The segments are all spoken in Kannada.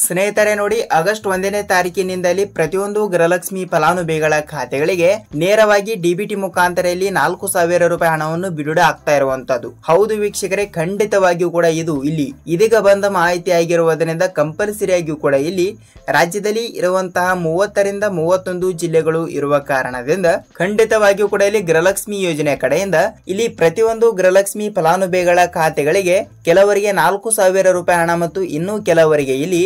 ಸ್ನೇಹಿತರೆ ನೋಡಿ, ಆಗಸ್ಟ್ 1ನೇ ತಾರೀಕಿನಿಂದಲೇ ಪ್ರತಿಯೊಂದು ಗೃಹಲಕ್ಷ್ಮಿ ಫಲಾನುಭವಿಗಳ ಖಾತೆಗಳಿಗೆ ನೇರವಾಗಿ ಡಿಬಿಟಿ ಮುಖಾಂತರ ಇಲ್ಲಿ 4,000 ರೂಪಾಯಿ ಹಣವನ್ನು ಬಿಡುಗಡೆ ಆಗ್ತಾ ಇರುವಂತದ್ದು. ಹೌದು ವೀಕ್ಷಕರೇ, ಖಂಡಿತವಾಗಿಯೂ ಕೂಡ ಇದು ಇಲ್ಲಿ ಇದೀಗ ಬಂದ ಮಾಹಿತಿ ಆಗಿರುವುದರಿಂದ ಕಂಪಲ್ಸರಿ ಆಗಿಯೂ ಕೂಡ ಇಲ್ಲಿ ರಾಜ್ಯದಲ್ಲಿ ಇರುವಂತಹ 30 ರಿಂದ 31 ಜಿಲ್ಲೆಗಳು ಇರುವ ಕಾರಣದಿಂದ ಖಂಡಿತವಾಗಿಯೂ ಕೂಡ ಇಲ್ಲಿ ಗೃಹಲಕ್ಷ್ಮಿ ಯೋಜನೆ ಕಡೆಯಿಂದ ಇಲ್ಲಿ ಪ್ರತಿಯೊಂದು ಗೃಹಲಕ್ಷ್ಮಿ ಫಲಾನುಭವಿಗಳ ಖಾತೆಗಳಿಗೆ ಕೆಲವರಿಗೆ 4,000 ರೂಪಾಯಿ ಹಣ ಮತ್ತು ಇನ್ನು ಕೆಲವರಿಗೆ ಇಲ್ಲಿ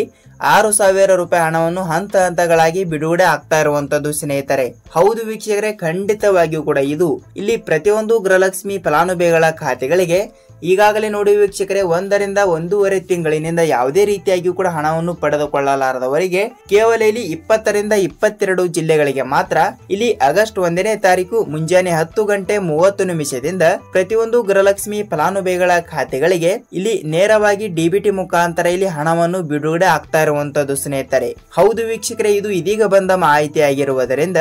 6,000 ರೂಪಾಯಿ ಹಣವನ್ನು ಹಂತ ಹಂತಗಳಾಗಿ ಬಿಡುಗಡೆ ಆಗ್ತಾ ಇರುವಂತದ್ದು ಸ್ನೇಹಿತರೆ. ಹೌದು ವೀಕ್ಷಕರೇ, ಖಂಡಿತವಾಗಿಯೂ ಕೂಡ ಇದು ಇಲ್ಲಿ ಪ್ರತಿಯೊಂದು ಗೃಹಲಕ್ಷ್ಮಿ ಫಲಾನುಭವಿಗಳ ಖಾತೆಗಳಿಗೆ ಈಗಾಗಲೇ ನೋಡಿ ವೀಕ್ಷಕರೇ, 1 ರಿಂದ 1.5 ತಿಂಗಳಿನಿಂದ ಯಾವುದೇ ರೀತಿಯಾಗಿಯೂ ಕೂಡ ಹಣವನ್ನು ಪಡೆದುಕೊಳ್ಳಲಾರದವರಿಗೆ ಕೇವಲ ಇಲ್ಲಿ 20 ರಿಂದ 22 ಜಿಲ್ಲೆಗಳಿಗೆ ಮಾತ್ರ ಇಲ್ಲಿ ಆಗಸ್ಟ್ 1ನೇ ತಾರೀಕು ಮುಂಜಾನೆ 10 ಗಂಟೆ 30 ನಿಮಿಷದಿಂದ ಪ್ರತಿಯೊಂದು ಗೃಹಲಕ್ಷ್ಮಿ ಫಲಾನುಭವಿಗಳ ಖಾತೆಗಳಿಗೆ ಇಲ್ಲಿ ನೇರವಾಗಿ ಡಿಬಿಟಿ ಮುಖಾಂತರ ಇಲ್ಲಿ ಹಣವನ್ನು ಬಿಡುಗಡೆ ಆಗ್ತಾ ಇರುವಂತದ್ದು ಸ್ನೇಹಿತರೆ. ಹೌದು ವೀಕ್ಷಕರೇ, ಇದು ಇದೀಗ ಬಂದ ಮಾಹಿತಿ ಆಗಿರುವುದರಿಂದ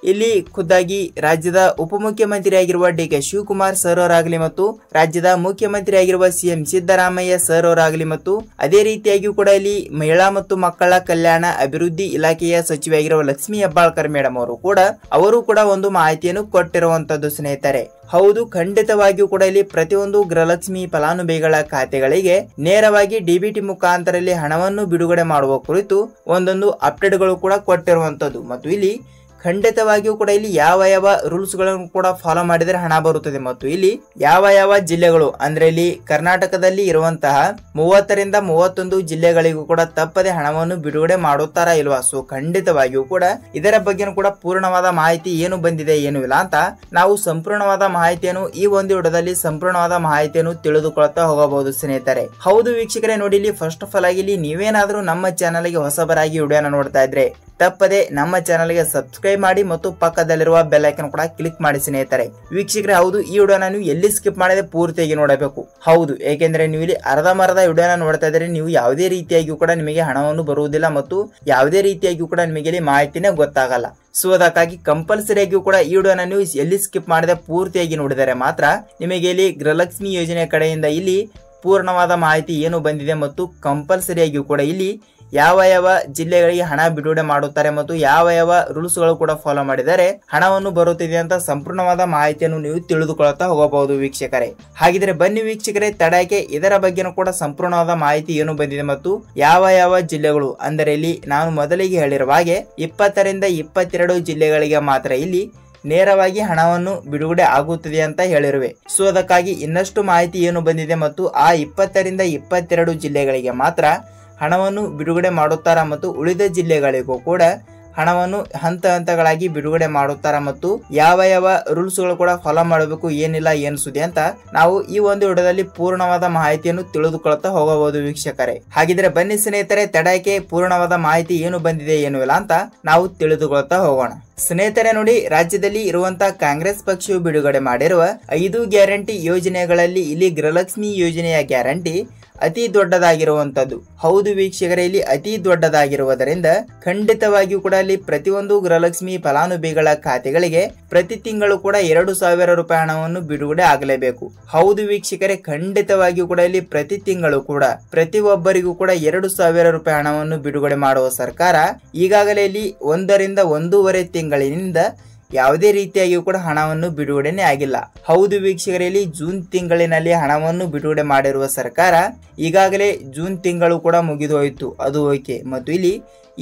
ಇಲ್ಲಿ ಖುದ್ದಾಗಿ ರಾಜ್ಯದ ಉಪಮುಖ್ಯಮಂತ್ರಿ ಆಗಿರುವ ಡಿ.ಕೆ. ಶಿವಕುಮಾರ್ ಸರ್ ಅವರಾಗಲಿ ಮತ್ತು ರಾಜ್ಯದ ಮುಖ್ಯಮಂತ್ರಿ ಆಗಿರುವ ಸಿಎಂ ಸಿದ್ದರಾಮಯ್ಯ ಸರ್ ಅವರಾಗಲಿ ಮತ್ತು ಅದೇ ರೀತಿಯಾಗಿಯೂ ಕೂಡ ಇಲ್ಲಿ ಮಹಿಳಾ ಮತ್ತು ಮಕ್ಕಳ ಕಲ್ಯಾಣ ಅಭಿವೃದ್ಧಿ ಇಲಾಖೆಯ ಸಚಿವೆಯಾಗಿರುವ ಲಕ್ಷ್ಮೀ ಹೆಬ್ಬಾಳ್ಕರ್ ಮೇಡಮ್ ಅವರು ಕೂಡ ಒಂದು ಮಾಹಿತಿಯನ್ನು ಕೊಟ್ಟಿರುವಂತದ್ದು ಸ್ನೇಹಿತರೆ. ಹೌದು, ಖಂಡಿತವಾಗಿಯೂ ಕೂಡ ಇಲ್ಲಿ ಪ್ರತಿಯೊಂದು ಗೃಹಲಕ್ಷ್ಮಿ ಫಲಾನುಭವಿಗಳ ಖಾತೆಗಳಿಗೆ ನೇರವಾಗಿ ಡಿಬಿಟಿ ಮುಖಾಂತರ ಇಲ್ಲಿ ಹಣವನ್ನು ಬಿಡುಗಡೆ ಮಾಡುವ ಕುರಿತು ಒಂದೊಂದು ಅಪ್ಡೇಟ್ಗಳು ಕೂಡ ಕೊಟ್ಟಿರುವಂತದ್ದು ಮತ್ತು ಇಲ್ಲಿ ಖಂಡಿತವಾಗಿಯೂ ಕೂಡ ಇಲ್ಲಿ ಯಾವ ರೂಲ್ಸ್ ಗಳನ್ನು ಕೂಡ ಫಾಲೋ ಮಾಡಿದರೆ ಹಣ ಬರುತ್ತದೆ ಮತ್ತು ಇಲ್ಲಿ ಯಾವ ಜಿಲ್ಲೆಗಳು ಅಂದ್ರೆ ಇಲ್ಲಿ ಕರ್ನಾಟಕದಲ್ಲಿ ಇರುವಂತಹ 30 ರಿಂದ 31 ಜಿಲ್ಲೆಗಳಿಗೂ ಕೂಡ ತಪ್ಪದೆ ಹಣವನ್ನು ಬಿಡುಗಡೆ ಮಾಡುತ್ತಾರಾ ಇಲ್ವಾ. ಸೊ ಖಂಡಿತವಾಗಿಯೂ ಕೂಡ ಇದರ ಬಗ್ಗೆ ಕೂಡ ಪೂರ್ಣವಾದ ಮಾಹಿತಿ ಏನು ಬಂದಿದೆ ಏನು ಇಲ್ಲ ಅಂತ ನಾವು ಸಂಪೂರ್ಣವಾದ ಮಾಹಿತಿಯನ್ನು ಈ ಒಂದು ವಿಡಿಯೋದಲ್ಲಿ ಸಂಪೂರ್ಣವಾದ ಮಾಹಿತಿಯನ್ನು ತಿಳಿದುಕೊಳ್ತಾ ಹೋಗಬಹುದು ಸ್ನೇಹಿತರೆ. ಹೌದು ವೀಕ್ಷಕರೇ, ನೋಡಿ ಇಲ್ಲಿ ಫಸ್ಟ್ ಆಫ್ ಆಲ್ ಆಗಿ ಇಲ್ಲಿ ನೀವೇನಾದ್ರೂ ನಮ್ಮ ಚಾನಲ್ಗೆ ಹೊಸಬರಾಗಿ ವಿಡಿಯೋನ ನೋಡ್ತಾ ಇದ್ರೆ ತಪ್ಪದೆ ನಮ್ಮ ಚಾನಲ್ಗೆ ಸಬ್ಸ್ಕ್ರೈಬ್ ಮಾಡಿ ಮತ್ತು ಪಕ್ಕದಲ್ಲಿರುವ ಬೆಲ್ ಐಕನ್ ಕೂಡ ಕ್ಲಿಕ್ ಮಾಡಿ ಸ್ನೇಹಿತರೆ. ವೀಕ್ಷಕರೇ, ಹೌದು ಈ ವಿಡಿಯೋನ ನೀವು ಎಲ್ಲಿ ಸ್ಕಿಪ್ ಮಾಡದೆ ಪೂರ್ತಿಯಾಗಿ ನೋಡಬೇಕು. ಹೌದು, ಏಕೆಂದ್ರೆ ನೀವು ಇಲ್ಲಿ ಅರ್ಧಂಬರ್ಧ ವಿಡಿಯೋನ ನೋಡ್ತಾ ಇದ್ರೆ ನೀವು ಯಾವುದೇ ರೀತಿಯಾಗಿಯೂ ಕೂಡ ನಿಮಗೆ ಹಣವನ್ನು ಬರುವುದಿಲ್ಲ ಮತ್ತು ಯಾವುದೇ ರೀತಿಯಾಗಿಯೂ ಕೂಡ ನಿಮಗೆ ಇಲ್ಲಿ ಮಾಹಿತಿನೇ ಗೊತ್ತಾಗಲ್ಲ. ಸೊ ಅದಕ್ಕಾಗಿ ಕಂಪಲ್ಸರಿ ಆಗಿಯೂ ಕೂಡ ಈ ವಿಡಿಯೋನ ನೀವು ಎಲ್ಲಿ ಸ್ಕಿಪ್ ಮಾಡದೆ ಪೂರ್ತಿಯಾಗಿ ನೋಡಿದರೆ ಮಾತ್ರ ನಿಮಗೆ ಇಲ್ಲಿ ಗೃಹಲಕ್ಷ್ಮಿ ಯೋಜನೆ ಕಡೆಯಿಂದ ಇಲ್ಲಿ ಪೂರ್ಣವಾದ ಮಾಹಿತಿ ಏನು ಬಂದಿದೆ ಮತ್ತು ಕಂಪಲ್ಸರಿ ಆಗಿಯೂ ಕೂಡ ಇಲ್ಲಿ ಯಾವ ಜಿಲ್ಲೆಗಳಿಗೆ ಹಣ ಬಿಡುಗಡೆ ಮಾಡುತ್ತಾರೆ ಮತ್ತು ಯಾವ ರೂಲ್ಸ್ ಗಳು ಕೂಡ ಫಾಲೋ ಮಾಡಿದರೆ ಹಣವನ್ನು ಬರುತ್ತಿದೆ ಅಂತ ಸಂಪೂರ್ಣವಾದ ಮಾಹಿತಿಯನ್ನು ನೀವು ತಿಳಿದುಕೊಳ್ಳುತ್ತಾ ಹೋಗಬಹುದು ವೀಕ್ಷಕರೇ. ಹಾಗಿದ್ರೆ ಬನ್ನಿ ವೀಕ್ಷಕರೇ, ತಡಕ್ಕೆ ಇದರ ಬಗ್ಗೆನೂ ಕೂಡ ಸಂಪೂರ್ಣವಾದ ಮಾಹಿತಿ ಏನು ಬಂದಿದೆ ಮತ್ತು ಯಾವ ಜಿಲ್ಲೆಗಳು ಅಂದರೆ ಇಲ್ಲಿ ನಾನು ಮೊದಲಿಗೆ ಹೇಳಿರುವ ಹಾಗೆ 20 ರಿಂದ 22 ಜಿಲ್ಲೆಗಳಿಗೆ ಮಾತ್ರ ಇಲ್ಲಿ ನೇರವಾಗಿ ಹಣವನ್ನು ಬಿಡುಗಡೆ ಆಗುತ್ತದೆ ಅಂತ ಹೇಳಿರುವೆ. ಸೊ ಅದಕ್ಕಾಗಿ ಇನ್ನಷ್ಟು ಮಾಹಿತಿ ಏನು ಬಂದಿದೆ ಮತ್ತು ಆ 20 ರಿಂದ 22 ಜಿಲ್ಲೆಗಳಿಗೆ ಮಾತ್ರ ಹಣವನ್ನು ಬಿಡುಗಡೆ ಮಾಡುತ್ತಾರಾ ಮತ್ತು ಉಳಿದ ಜಿಲ್ಲೆಗಳಿಗೂ ಕೂಡ ಹಣವನ್ನು ಹಂತ ಹಂತಗಳಾಗಿ ಬಿಡುಗಡೆ ಮಾಡುತ್ತಾರಾ ಮತ್ತು ಯಾವ ರೂಲ್ಸ್ ಗಳು ಕೂಡ ಫಾಲೋ ಮಾಡಬೇಕು ಏನಿಲ್ಲ ಏನು ಸುದ್ದಿ ಅಂತ ನಾವು ಈ ಒಂದು ವಿಡಿಯೋದಲ್ಲಿ ಪೂರ್ಣವಾದ ಮಾಹಿತಿಯನ್ನು ತಿಳಿದುಕೊಳ್ತಾ ಹೋಗಬಹುದು ವೀಕ್ಷಕರೇ. ಹಾಗಿದ್ರೆ ಬನ್ನಿ ಸ್ನೇಹಿತರೆ, ತಡಕ್ಕೆ ಪೂರ್ಣವಾದ ಮಾಹಿತಿ ಏನು ಬಂದಿದೆ ಏನು ಇಲ್ಲ ಅಂತ ನಾವು ತಿಳಿದುಕೊಳ್ತಾ ಹೋಗೋಣ. ಸ್ನೇಹಿತರೆ ನೋಡಿ, ರಾಜ್ಯದಲ್ಲಿ ಇರುವಂತಹ ಕಾಂಗ್ರೆಸ್ ಪಕ್ಷವು ಬಿಡುಗಡೆ ಮಾಡಿರುವ 5 ಗ್ಯಾರಂಟಿ ಯೋಜನೆಗಳಲ್ಲಿ ಇಲ್ಲಿ ಗೃಹಲಕ್ಷ್ಮಿ ಯೋಜನೆಯ ಗ್ಯಾರಂಟಿ ಅತಿ ದೊಡ್ಡದಾಗಿರುವಂತದ್ದು. ಹೌದು ವೀಕ್ಷಕರೇ, ಇಲ್ಲಿ ಅತಿ ದೊಡ್ಡದಾಗಿರುವುದರಿಂದ ಖಂಡಿತವಾಗಿಯೂ ಕೂಡ ಇಲ್ಲಿ ಪ್ರತಿಯೊಂದು ಗೃಹಲಕ್ಷ್ಮಿ ಫಲಾನುಭವಿಗಳ ಖಾತೆಗಳಿಗೆ ಪ್ರತಿ ತಿಂಗಳು ಕೂಡ 2,000 ರೂಪಾಯಿ ಹಣವನ್ನು ಬಿಡುಗಡೆ ಆಗಲೇಬೇಕು. ಹೌದು ವೀಕ್ಷಕರೇ, ಖಂಡಿತವಾಗಿಯೂ ಕೂಡ ಇಲ್ಲಿ ಪ್ರತಿ ತಿಂಗಳು ಕೂಡ ಪ್ರತಿಯೊಬ್ಬರಿಗೂ ಕೂಡ 2,000 ರೂಪಾಯಿ ಹಣವನ್ನು ಬಿಡುಗಡೆ ಮಾಡುವ ಸರ್ಕಾರ ಈಗಾಗಲೇ ಇಲ್ಲಿ 1 ರಿಂದ 1.5 ತಿಂಗಳಿನಿಂದ ಯಾವುದೇ ರೀತಿಯಾಗಿಯೂ ಕೂಡ ಹಣವನ್ನು ಬಿಡುಗಡೆನೆ ಆಗಿಲ್ಲ. ಹೌದು ವೀಕ್ಷಕರಲ್ಲಿ, ಜೂನ್ ತಿಂಗಳಿನಲ್ಲಿ ಹಣವನ್ನು ಬಿಡುಗಡೆ ಮಾಡಿರುವ ಸರ್ಕಾರ ಈಗಾಗಲೇ ಜೂನ್ ತಿಂಗಳು ಕೂಡ ಮುಗಿದು ಹೋಯಿತು, ಅದು ಓಕೆ. ಮತ್ತು ಇಲ್ಲಿ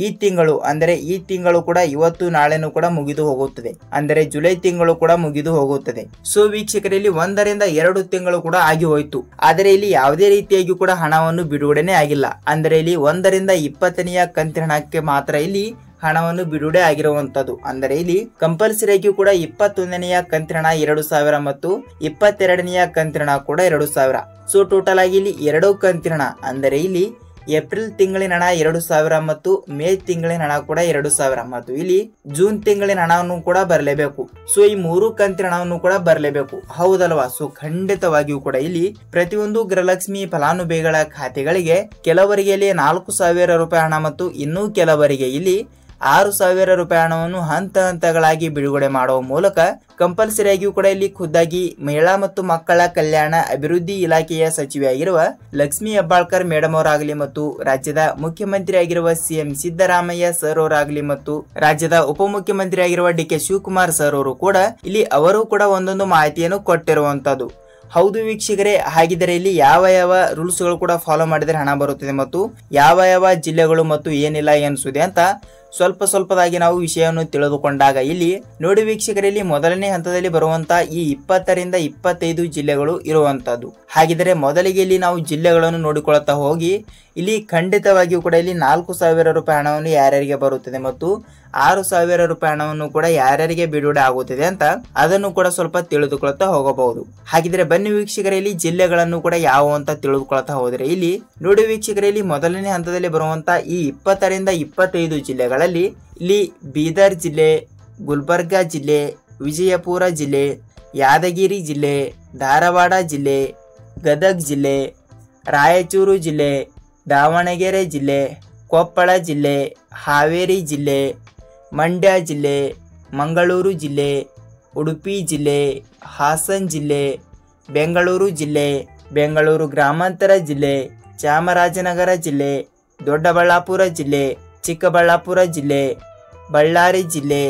ಈ ತಿಂಗಳು ಅಂದರೆ ಈ ತಿಂಗಳು ಕೂಡ ಇವತ್ತು ನಾಳೆನೂ ಕೂಡ ಮುಗಿದು ಹೋಗುತ್ತದೆ, ಅಂದರೆ ಜುಲೈ ತಿಂಗಳು ಕೂಡ ಮುಗಿದು ಹೋಗುತ್ತದೆ. ಸೊ ವೀಕ್ಷಕರಲ್ಲಿ 1 ರಿಂದ 2 ತಿಂಗಳು ಕೂಡ ಆಗಿ ಹೋಯಿತು, ಆದರೆ ಇಲ್ಲಿ ಯಾವುದೇ ರೀತಿಯಾಗಿ ಕೂಡ ಹಣವನ್ನು ಬಿಡುಗಡೆನೆ ಆಗಿಲ್ಲ. ಅಂದರೆ ಇಲ್ಲಿ 1 ರಿಂದ 20ನೆಯ ಕಂತಿನ ಹಣಕ್ಕೆ ಮಾತ್ರ ಇಲ್ಲಿ ಹಣವನ್ನು ಬಿಡುಗಡೆ ಆಗಿರುವಂತದ್ದು. ಅಂದರೆ ಇಲ್ಲಿ ಕಂಪಲ್ಸರಿ ಆಗಿಯೂ ಕೂಡ 21ನೆಯ ಕಂತಿನ ಹಣ 2,000 ಮತ್ತು 22ನೆಯ ಕಂತಿನ ಹಣ ಕೂಡ 2,000. ಸೊ ಟೋಟಲ್ ಆಗಿ ಇಲ್ಲಿ 2 ಕಂತಿನ ಹಣ ಅಂದರೆ ಇಲ್ಲಿ ಏಪ್ರಿಲ್ ತಿಂಗಳಿನ ಹಣ 2,000 ಮತ್ತು ಮೇ ತಿಂಗಳಿನ ಹಣ ಕೂಡ 2,000 ಮತ್ತು ಇಲ್ಲಿ ಜೂನ್ ತಿಂಗಳಿನ ಹಣವನ್ನು ಕೂಡ ಬರಲೇಬೇಕು. ಸೊ ಈ 3 ಕಂತಿನ ಹಣವನ್ನು ಕೂಡ ಬರಲೇಬೇಕು, ಹೌದಲ್ವಾ. ಸೊ ಖಂಡಿತವಾಗಿಯೂ ಕೂಡ ಇಲ್ಲಿ ಪ್ರತಿಯೊಂದು ಗೃಹಲಕ್ಷ್ಮಿ ಫಲಾನುಭವಿಗಳ ಖಾತೆಗಳಿಗೆ ಕೆಲವರಿಗೆ ಇಲ್ಲಿ 4,000 ರೂಪಾಯಿ ಹಣ ಮತ್ತು ಇನ್ನೂ ಕೆಲವರಿಗೆ ಇಲ್ಲಿ 6,000 ರೂಪಾಯಿ ಹಣವನ್ನು ಹಂತ ಹಂತಗಳಾಗಿ ಬಿಡುಗಡೆ ಮಾಡುವ ಮೂಲಕ ಕಂಪಲ್ಸರಿಯಾಗಿಯೂ ಕೂಡ ಇಲ್ಲಿ ಖುದ್ದಾಗಿ ಮಹಿಳಾ ಮತ್ತು ಮಕ್ಕಳ ಕಲ್ಯಾಣ ಅಭಿವೃದ್ಧಿ ಇಲಾಖೆಯ ಸಚಿವೆಯಾಗಿರುವ ಲಕ್ಷ್ಮೀ ಹೆಬ್ಬಾಳ್ಕರ್ ಮೇಡಮ್ ಅವರಾಗಲಿ ಮತ್ತು ರಾಜ್ಯದ ಮುಖ್ಯಮಂತ್ರಿ ಆಗಿರುವ ಸಿಎಂ ಸಿದ್ದರಾಮಯ್ಯ ಸರ್ ಅವರಾಗಲಿ ಮತ್ತು ರಾಜ್ಯದ ಉಪಮುಖ್ಯಮಂತ್ರಿ ಆಗಿರುವ ಡಿ.ಕೆ. ಶಿವಕುಮಾರ್ ಸರ್ ಅವರು ಕೂಡ ಇಲ್ಲಿ ಅವರು ಕೂಡ ಒಂದೊಂದು ಮಾಹಿತಿಯನ್ನು ಕೊಟ್ಟಿರುವಂತದ್ದು. ಹೌದು ವೀಕ್ಷಕರೇ, ಹಾಗಿದ್ದರೆ ಇಲ್ಲಿ ಯಾವ ರೂಲ್ಸ್ಗಳು ಕೂಡ ಫಾಲೋ ಮಾಡಿದರೆ ಹಣ ಬರುತ್ತದೆ ಮತ್ತು ಯಾವ ಜಿಲ್ಲೆಗಳು ಮತ್ತು ಏನಿಲ್ಲ ಎನಿಸುತ್ತೆ ಅಂತ ಸ್ವಲ್ಪದಾಗಿ ನಾವು ವಿಷಯವನ್ನು ತಿಳಿದುಕೊಂಡಾಗ ಇಲ್ಲಿ ನೋಡಿ ವೀಕ್ಷಕರಲ್ಲಿ ಮೊದಲನೇ ಹಂತದಲ್ಲಿ ಬರುವಂತಹ ಈ 20 ರಿಂದ 25 ಜಿಲ್ಲೆಗಳು ಇರುವಂತದ್ದು. ಹಾಗಿದ್ದರೆ ಮೊದಲಿಗೆ ಇಲ್ಲಿ ನಾವು ಜಿಲ್ಲೆಗಳನ್ನು ನೋಡಿಕೊಳ್ಳುತ್ತಾ ಹೋಗಿ ಇಲ್ಲಿ ಖಂಡಿತವಾಗಿಯೂ ಕೂಡ ಇಲ್ಲಿ 4,000 ರೂಪಾಯಿ ಹಣವನ್ನು ಯಾರ್ಯಾರಿಗೆ ಬರುತ್ತದೆ ಮತ್ತು 6,000 ರೂಪಾಯಿ ಹಣವನ್ನು ಕೂಡ ಯಾರ್ಯಾರಿಗೆ ಬಿಡುಗಡೆ ಆಗುತ್ತದೆ ಅಂತ ಅದನ್ನು ಕೂಡ ಸ್ವಲ್ಪ ತಿಳಿದುಕೊಳ್ಳುತ್ತಾ ಹೋಗಬಹುದು. ಹಾಗಿದ್ರೆ ಬನ್ನಿ ವೀಕ್ಷಕರಲ್ಲಿ ಜಿಲ್ಲೆಗಳನ್ನು ಕೂಡ ಯಾವ ಅಂತ ತಿಳಿದುಕೊಳ್ಳುತ್ತಾ ಹೋದರೆ ಇಲ್ಲಿ ನೋಡಿ ವೀಕ್ಷಕರಲ್ಲಿ ಮೊದಲನೇ ಹಂತದಲ್ಲಿ ಬರುವಂತಹ ಈ 20 ರಿಂದ 25 ಜಿಲ್ಲೆಗಳಲ್ಲಿ ಇಲ್ಲಿ ಬೀದರ್ ಜಿಲ್ಲೆ, ಗುಲ್ಬರ್ಗಾ ಜಿಲ್ಲೆ, ವಿಜಯಪುರ ಜಿಲ್ಲೆ, ಯಾದಗಿರಿ ಜಿಲ್ಲೆ, ಧಾರವಾಡ ಜಿಲ್ಲೆ, ಗದಗ ಜಿಲ್ಲೆ, ರಾಯಚೂರು ಜಿಲ್ಲೆ, ದಾವಣಗೆರೆ ಜಿಲ್ಲೆ, ಕೊಪ್ಪಳ ಜಿಲ್ಲೆ, ಹಾವೇರಿ ಜಿಲ್ಲೆ, ಮಂಡ್ಯ ಜಿಲ್ಲೆ, ಮಂಗಳೂರು ಜಿಲ್ಲೆ, ಉಡುಪಿ ಜಿಲ್ಲೆ, ಹಾಸನ ಜಿಲ್ಲೆ, ಬೆಂಗಳೂರು ಜಿಲ್ಲೆ, ಬೆಂಗಳೂರು ಗ್ರಾಮಾಂತರ ಜಿಲ್ಲೆ, ಚಾಮರಾಜನಗರ ಜಿಲ್ಲೆ, ದೊಡ್ಡಬಳ್ಳಾಪುರ ಜಿಲ್ಲೆ, ಚಿಕ್ಕಬಳ್ಳಾಪುರ ಜಿಲ್ಲೆ, ಬಳ್ಳಾರಿ ಜಿಲ್ಲೆ,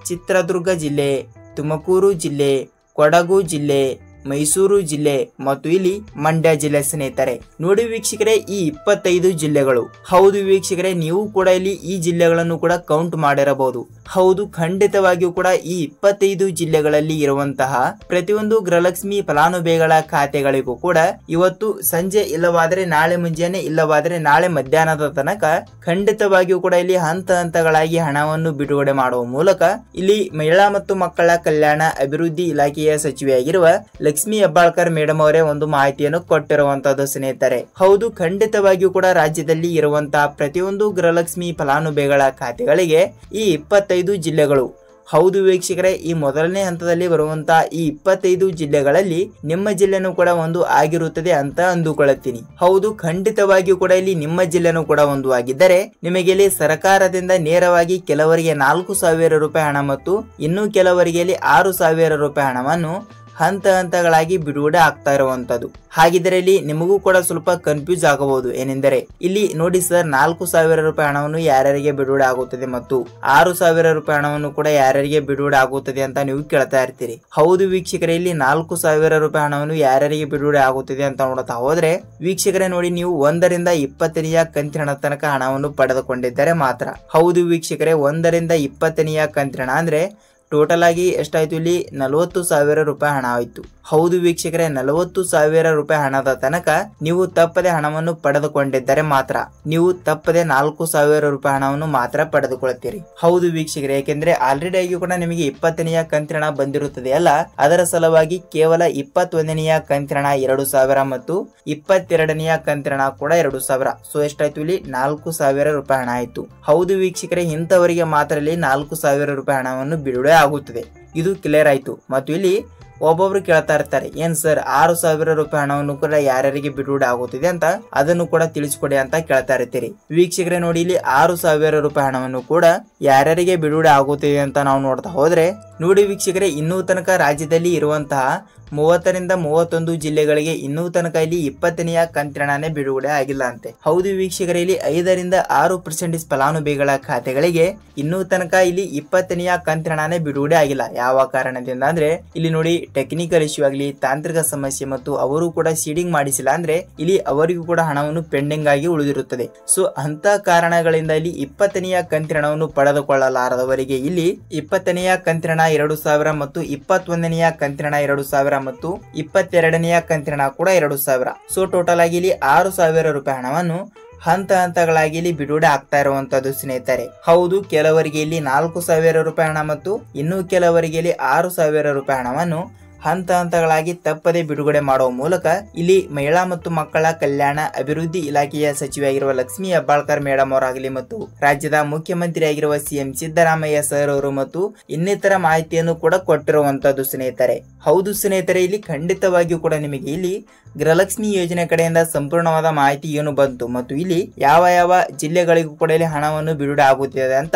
ಚಿತ್ರದುರ್ಗ ಜಿಲ್ಲೆ, ತುಮಕೂರು ಜಿಲ್ಲೆ, ಕೊಡಗು ಜಿಲ್ಲೆ, ಮೈಸೂರು ಜಿಲ್ಲೆ ಮತ್ತು ಇಲ್ಲಿ ಮಂಡ್ಯ ಜಿಲ್ಲೆ ಸ್ನೇಹಿತರೆ. ನೋಡಿ ವೀಕ್ಷಕರೇ ಈ 25 ಜಿಲ್ಲೆಗಳು. ಹೌದು ವೀಕ್ಷಕರೇ, ನೀವು ಕೂಡ ಇಲ್ಲಿ ಈ ಜಿಲ್ಲೆಗಳನ್ನು ಕೂಡ ಕೌಂಟ್ ಮಾಡಿರಬಹುದು. ಹೌದು, ಖಂಡಿತವಾಗಿಯೂ ಕೂಡ ಈ 25 ಜಿಲ್ಲೆಗಳಲ್ಲಿ ಇರುವಂತಹ ಪ್ರತಿಯೊಂದು ಗೃಹಲಕ್ಷ್ಮಿ ಫಲಾನುಭವಿಗಳ ಖಾತೆಗಳಿಗೂ ಕೂಡ ಇವತ್ತು ಸಂಜೆ ಇಲ್ಲವಾದರೆ ನಾಳೆ ಮುಂಜಾನೆ ಇಲ್ಲವಾದರೆ ನಾಳೆ ಮಧ್ಯಾಹ್ನದ ತನಕ ಖಂಡಿತವಾಗಿಯೂ ಕೂಡ ಇಲ್ಲಿ ಹಂತ ಹಂತಗಳಾಗಿ ಹಣವನ್ನು ಬಿಡುಗಡೆ ಮಾಡುವ ಮೂಲಕ ಇಲ್ಲಿ ಮಹಿಳಾ ಮತ್ತು ಮಕ್ಕಳ ಕಲ್ಯಾಣ ಅಭಿವೃದ್ಧಿ ಇಲಾಖೆಯ ಸಚಿವೆಯಾಗಿರುವ ಲಕ್ಷ್ಮೀ ಹೆಬ್ಬಾಳ್ಕರ್ ಮೇಡಮ್ ಅವರೇ ಒಂದು ಮಾಹಿತಿಯನ್ನು ಕೊಟ್ಟಿರುವಂತದ್ದು ಸ್ನೇಹಿತರೆ. ಹೌದು, ಖಂಡಿತವಾಗಿಯೂ ಕೂಡ ರಾಜ್ಯದಲ್ಲಿ ಇರುವಂತಹ ಪ್ರತಿಯೊಂದು ಗೃಹಲಕ್ಷ್ಮಿ ಫಲಾನುಭವಿಗಳ ಖಾತೆಗಳಿಗೆ ಈ 25 ಜಿಲ್ಲೆಗಳು. ಹೌದು ವೀಕ್ಷಕರೇ, ಈ ಮೊದಲನೇ ಹಂತದಲ್ಲಿ ಬರುವಂತಹ ಈ 25 ಜಿಲ್ಲೆಗಳಲ್ಲಿ ನಿಮ್ಮ ಜಿಲ್ಲೆನೂ ಕೂಡ ಒಂದು ಆಗಿರುತ್ತದೆ ಅಂತ ಅಂದುಕೊಳ್ಳುತ್ತೀನಿ. ಹೌದು, ಖಂಡಿತವಾಗಿಯೂ ಕೂಡ ಇಲ್ಲಿ ನಿಮ್ಮ ಜಿಲ್ಲೆನೂ ಕೂಡ ಒಂದು ಆಗಿದ್ದರೆ ನಿಮಗೆ ಇಲ್ಲಿ ಸರ್ಕಾರದಿಂದ ನೇರವಾಗಿ ಕೆಲವರಿಗೆ 4,000 ರೂಪಾಯಿ ಹಣ ಮತ್ತು ಇನ್ನು ಕೆಲವರಿಗೆ ಇಲ್ಲಿ 6,000 ರೂಪಾಯಿ ಹಣವನ್ನು ಹಂತ ಹಂತಗಳಾಗಿ ಬಿಡುಗಡೆ ಆಗ್ತಾ ಇರುವಂತದ್ದು. ಹಾಗಿದ್ರೆ ಇಲ್ಲಿ ನಿಮಗೂ ಕೂಡ ಸ್ವಲ್ಪ ಕನ್ಫ್ಯೂಸ್ ಆಗಬಹುದು. ಏನೆಂದರೆ ಇಲ್ಲಿ ನೋಡಿ ಸರ್, 4,000 ರೂಪಾಯಿ ಹಣವನ್ನು ಯಾರ್ಯಾರಿಗೆ ಬಿಡುಗಡೆ ಆಗುತ್ತದೆ ಮತ್ತು 6,000 ರೂಪಾಯಿ ಹಣವನ್ನು ಕೂಡ ಯಾರ್ಯಾರಿಗೆ ಬಿಡುಗಡೆ ಆಗುತ್ತದೆ ಅಂತ ನೀವು ಕೇಳ್ತಾ ಇರ್ತೀರಿ. ಹೌದು ವೀಕ್ಷಕರೇ, ಇಲ್ಲಿ 4,000 ರೂಪಾಯಿ ಹಣವನ್ನು ಯಾರ್ಯಾರಿಗೆ ಬಿಡುಗಡೆ ಆಗುತ್ತದೆ ಅಂತ ನೋಡ್ತಾ ಹೋದ್ರೆ ವೀಕ್ಷಕರೇ ನೋಡಿ, ನೀವು 1 ರಿಂದ 20ನೇ ಕಂತಿನ ತನಕ ಹಣವನ್ನು ಪಡೆದುಕೊಂಡಿದ್ದರೆ ಮಾತ್ರ. ಹೌದು ವೀಕ್ಷಕರೇ, 1 ರಿಂದ 20ನೇ ಕಂತಿನ ಅಂದ್ರೆ ಟೋಟಲ್ ಆಗಿ ಎಷ್ಟಾಯ್ತು ಇಲ್ಲಿ 40,000 ರೂಪಾಯಿ ಹಣ ಆಯ್ತು. ಹೌದು ವೀಕ್ಷಕರೇ, 40,000 ರೂಪಾಯಿ ಹಣದ ತನಕ ನೀವು ತಪ್ಪದೆ ಹಣವನ್ನು ಪಡೆದುಕೊಂಡಿದ್ದರೆ ಮಾತ್ರ ನೀವು ತಪ್ಪದೆ 4,000 ರೂಪಾಯಿ ಹಣವನ್ನು ಮಾತ್ರ ಪಡೆದುಕೊಳ್ಳುತ್ತೀರಿ. ಹೌದು ವೀಕ್ಷಕರೇ, ಯಾಕೆಂದ್ರೆ ಆಲ್ರೆಡಿ ಆಗಿ ಕೂಡ ನಿಮಗೆ 20ನೇ ಕಂತಿನ ಬಂದಿರುತ್ತದೆ ಅಲ್ಲ, ಅದರ ಸಲುವಾಗಿ ಕೇವಲ 21ನೇ ಕಂತಿನ 2,000 ಮತ್ತು 22ನೇ ಕಂತಿನ ಕೂಡ 2,000. ಸೊ ಎಷ್ಟಾಯ್ತು ಇಲ್ಲಿ 4,000 ರೂಪಾಯಿ ಹಣ ಆಯ್ತು. ಹೌದು ವೀಕ್ಷಕರೇ, ಇಂಥವರಿಗೆ ಮಾತ್ರ ಇಲ್ಲಿ 4,000 ರೂಪಾಯಿ ಹಣವನ್ನು ಬಿಡುಗಡೆ ಆಗುತ್ತದೆ. ಇದು ಕ್ಲಿಯರ್ ಆಯ್ತು. ಮತ್ತು ಇಲ್ಲಿ ಒಬ್ಬೊಬ್ರು ಕೇಳ್ತಾ ಇರ್ತಾರೆ, ಏನ್ ಸರ್ 6,000 ರೂಪಾಯಿ ಹಣವನ್ನು ಕೂಡ ಯಾರ್ಯಾರಿಗೆ ಬಿಡುಗಡೆ ಆಗುತ್ತಿದೆ ಅಂತ ಅದನ್ನು ಕೂಡ ತಿಳಿಸ್ಕೊಡಿ ಅಂತ ಕೇಳ್ತಾ ಇರ್ತೀರಿ. ವೀಕ್ಷಕರೇ ನೋಡಿ, ಇಲ್ಲಿ 6,000 ರೂಪಾಯಿ ಹಣವನ್ನು ಕೂಡ ಯಾರ್ಯಾರಿಗೆ ಬಿಡುಗಡೆ ಆಗುತ್ತಿದೆ ಅಂತ ನಾವು ನೋಡ್ತಾ ಹೋದ್ರೆ ನೋಡಿ ವೀಕ್ಷಕರೇ, ಇನ್ನೂ ತನಕ ರಾಜ್ಯದಲ್ಲಿ ಇರುವಂತಹ 30 ರಿಂದ 31 ಜಿಲ್ಲೆಗಳಿಗೆ ಇನ್ನೂ ತನಕ ಇಲ್ಲಿ 20ನೇ ಕಂತಿನೇ ಬಿಡುಗಡೆ ಆಗಿಲ್ಲ ಅಂತೆ. ಹೌದು ವೀಕ್ಷಕರೇ, ಇಲ್ಲಿ 5 ರಿಂದ 6% ಫಲಾನುಭವಿಗಳ ಖಾತೆಗಳಿಗೆ ಇನ್ನೂ ತನಕ ಇಲ್ಲಿ 20ನೇ ಕಂತಿನೇ ಬಿಡುಗಡೆ ಆಗಿಲ್ಲ. ಯಾವ ಕಾರಣದಿಂದ ಅಂದ್ರೆ ಇಲ್ಲಿ ನೋಡಿ, ಟೆಕ್ನಿಕಲ್ ಇಶ್ಯೂ ಆಗಲಿ, ತಾಂತ್ರಿಕ ಸಮಸ್ಯೆ ಮತ್ತು ಅವರು ಕೂಡ ಸೀಡಿಂಗ್ ಮಾಡಿಸಿಲ್ಲ ಅಂದ್ರೆ ಇಲ್ಲಿ ಅವರಿಗೂ ಕೂಡ ಹಣವನ್ನು ಪೆಂಡಿಂಗ್ ಆಗಿ ಉಳಿದಿರುತ್ತದೆ. ಸೊ ಅಂತ ಕಾರಣಗಳಿಂದ ಇಲ್ಲಿ 20ನೇ ಕಂತಿನವನ್ನು ಪಡೆದುಕೊಳ್ಳಲಾರದವರಿಗೆ ಇಲ್ಲಿ 20ನೇ ಕಂತಿನ 2,000 ಮತ್ತು 21ನೇ ಕಂತಿನ 2,000 ಮತ್ತು 22ನೇ ಕಂತಿನ ಕೂಡ 2,000. ಸೊ ಟೋಟಲ್ ಆಗಿ ಇಲ್ಲಿ 6,000 ರೂಪಾಯಿ ಹಣವನ್ನು ಹಂತ ಹಂತಗಳಾಗಿ ಇಲ್ಲಿ ಬಿಡುಗಡೆ ಆಗ್ತಾ ಇರುವಂತದ್ದು ಸ್ನೇಹಿತರೆ. ಹೌದು, ಕೆಲವರಿಗೆ ಇಲ್ಲಿ 4,000 ರೂಪಾಯಿ ಹಣ ಮತ್ತು ಇನ್ನು ಕೆಲವರಿಗೆ ಇಲ್ಲಿ 6,000 ರೂಪಾಯಿ ಹಣವನ್ನು ಹಂತ ಹಂತಗಳಾಗಿ ತಪ್ಪದೆ ಬಿಡುಗಡೆ ಮಾಡುವ ಮೂಲಕ ಇಲ್ಲಿ ಮಹಿಳಾ ಮತ್ತು ಮಕ್ಕಳ ಕಲ್ಯಾಣ ಅಭಿವೃದ್ಧಿ ಇಲಾಖೆಯ ಸಚಿವೆಯಾಗಿರುವ ಲಕ್ಷ್ಮೀ ಹೆಬ್ಬಾಳ್ಕರ್ ಮೇಡಮ್ ಅವರಾಗಲಿ ಮತ್ತು ರಾಜ್ಯದ ಮುಖ್ಯಮಂತ್ರಿ ಆಗಿರುವ ಸಿಎಂ ಸಿದ್ದರಾಮಯ್ಯ ಸರ್ ಅವರು ಮತ್ತು ಇನ್ನಿತರ ಮಾಹಿತಿಯನ್ನು ಕೂಡ ಕೊಟ್ಟಿರುವಂತದ್ದು ಸ್ನೇಹಿತರೆ. ಹೌದು ಸ್ನೇಹಿತರೆ, ಇಲ್ಲಿ ಖಂಡಿತವಾಗಿಯೂ ಕೂಡ ನಿಮಗೆ ಇಲ್ಲಿ ಗೃಹಲಕ್ಷ್ಮಿ ಯೋಜನೆ ಕಡೆಯಿಂದ ಸಂಪೂರ್ಣವಾದ ಮಾಹಿತಿ ಏನು ಬಂತು ಮತ್ತು ಇಲ್ಲಿ ಯಾವ ಜಿಲ್ಲೆಗಳಿಗೂ ಕೂಡ ಇಲ್ಲಿ ಹಣವನ್ನು ಬಿಡುಗಡೆ ಆಗುತ್ತಿದೆ ಅಂತ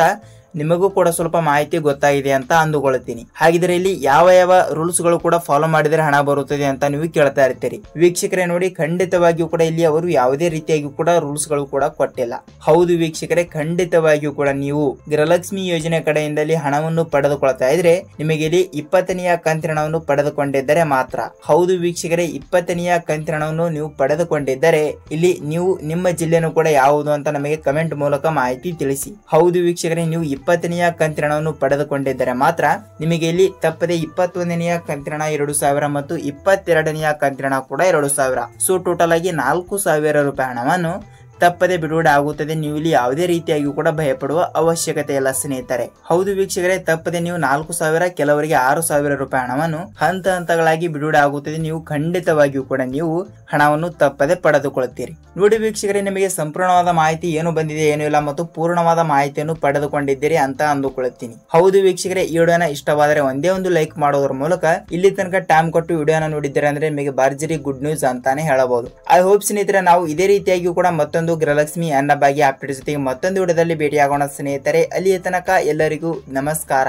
ನಿಮಗೂ ಕೂಡ ಸ್ವಲ್ಪ ಮಾಹಿತಿ ಗೊತ್ತಾಗಿದೆ ಅಂತ ಅಂದುಕೊಳ್ಳುತ್ತೀನಿ. ಹಾಗಿದ್ರೆ ಇಲ್ಲಿ ಯಾವ ಯಾವ ರೂಲ್ಸ್ ಗಳು ಕೂಡ ಫಾಲೋ ಮಾಡಿದರೆ ಹಣ ಬರುತ್ತದೆ ಅಂತ ನೀವು ಕೇಳ್ತಾ ಇರ್ತೀರಿ. ವೀಕ್ಷಕರೇ ನೋಡಿ, ಖಂಡಿತವಾಗಿಯೂ ಕೂಡ ಇಲ್ಲಿ ಅವರು ಯಾವುದೇ ರೀತಿಯಾಗಿ ಕೂಡ ರೂಲ್ಸ್ ಗಳು ಕೂಡ ಕೊಟ್ಟಿಲ್ಲ. ಹೌದು ವೀಕ್ಷಕರೇ, ಖಂಡಿತವಾಗಿಯೂ ಕೂಡ ನೀವು ಗೃಹಲಕ್ಷ್ಮಿ ಯೋಜನೆ ಕಡೆಯಿಂದಲೇ ಹಣವನ್ನು ಪಡೆದುಕೊಳ್ತಾ ಇದ್ರೆ ನಿಮಗೆ ಇಲ್ಲಿ 20ನೆಯ ಕಂತಿನ ಹಣವನ್ನು ಪಡೆದುಕೊಂಡಿದ್ದರೆ ಮಾತ್ರ. ಹೌದು ವೀಕ್ಷಕರೇ, 20ನೆಯ ಕಂತಿನ ಹಣವನ್ನು ನೀವು ಪಡೆದುಕೊಂಡಿದ್ದರೆ ಇಲ್ಲಿ ನೀವು ನಿಮ್ಮ ಜಿಲ್ಲೆನೂ ಕೂಡ ಯಾವುದು ಅಂತ ನಮಗೆ ಕಮೆಂಟ್ ಮೂಲಕ ಮಾಹಿತಿ ತಿಳಿಸಿ. ಹೌದು ವೀಕ್ಷಕರೇ, ನೀವು 20ನೆಯ ಕಂತಿನ ಹಣವನ್ನು ಪಡೆದುಕೊಂಡಿದ್ದರೆ ಮಾತ್ರ ನಿಮಗೆ ಇಲ್ಲಿ ತಪ್ಪದೆ 21ನೆಯ ಕಂತಿನ ಹಣ 2000 ಮತ್ತು 22ನೆಯ ಕಂತಿನ ಹಣ ಕೂಡ 2000. ಸೊ ಟೋಟಲ್ ಆಗಿ 4000 ರೂಪಾಯಿ ಹಣವನ್ನು ತಪ್ಪದೆ ಬಿಡುಗಡೆ ಆಗುತ್ತದೆ. ನೀವು ಇಲ್ಲಿ ಯಾವುದೇ ರೀತಿಯಾಗಿ ಕೂಡ ಭಯಪಡುವ ಅವಶ್ಯಕತೆ ಇಲ್ಲ ಸ್ನೇಹಿತರೆ. ಹೌದು ವೀಕ್ಷಕರೇ, ತಪ್ಪದೆ ನೀವು 4000, ಕೆಲವರಿಗೆ 6000 ರೂಪಾಯಿ ಹಣವನ್ನು ಹಂತ ಹಂತಗಳಾಗಿ ಬಿಡುಗಡೆ ಆಗುತ್ತದೆ. ನೀವು ಖಂಡಿತವಾಗಿಯೂ ಕೂಡ ನೀವು ಹಣವನ್ನು ತಪ್ಪದೆ ಪಡೆದುಕೊಳ್ಳುತ್ತೀರಿ. ನೋಡಿ ವೀಕ್ಷಕರೇ, ನಿಮಗೆ ಸಂಪೂರ್ಣವಾದ ಮಾಹಿತಿ ಏನು ಬಂದಿದೆ ಏನು ಇಲ್ಲ ಮತ್ತು ಪೂರ್ಣವಾದ ಮಾಹಿತಿಯನ್ನು ಪಡೆದುಕೊಂಡಿದ್ದೀರಿ ಅಂತ ಅಂದುಕೊಳ್ಳುತ್ತೀನಿ. ಹೌದು ವೀಕ್ಷಕರೇ, ಈ ವಿಡಿಯೋನ ಇಷ್ಟವಾದರೆ ಒಂದೇ ಒಂದು ಲೈಕ್ ಮಾಡೋದ್ರ ಮೂಲಕ ಇಲ್ಲಿ ತನಕ ಟೈಮ್ ಕೊಟ್ಟು ವಿಡಿಯೋನ ನೋಡಿದ್ದೀರಾ ಅಂದ್ರೆ ನಿಮಗೆ ಭರ್ಜರಿ ಗುಡ್ ನ್ಯೂಸ್ ಅಂತಾನೆ ಹೇಳಬಹುದು. ಐ ಹೋಪ್ ಸ್ನೇಹಿತರೆ, ನಾವು ಇದೇ ರೀತಿಯಾಗಿ ಕೂಡ ಮತ್ತೊಂದು ಗೃಹಲಕ್ಷ್ಮಿ ಅನ್ನಭಾಗ್ಯ ಅಪ್ಡೇಟ್ ಜೊತೆಗೆ ಮತ್ತೊಂದು ವಿಡಿಯೋದಲ್ಲಿ ಭೇಟಿಯಾಗೋಣ ಸ್ನೇಹಿತರೆ. ಅಲ್ಲಿಯ ತನಕ ಎಲ್ಲರಿಗೂ ನಮಸ್ಕಾರ.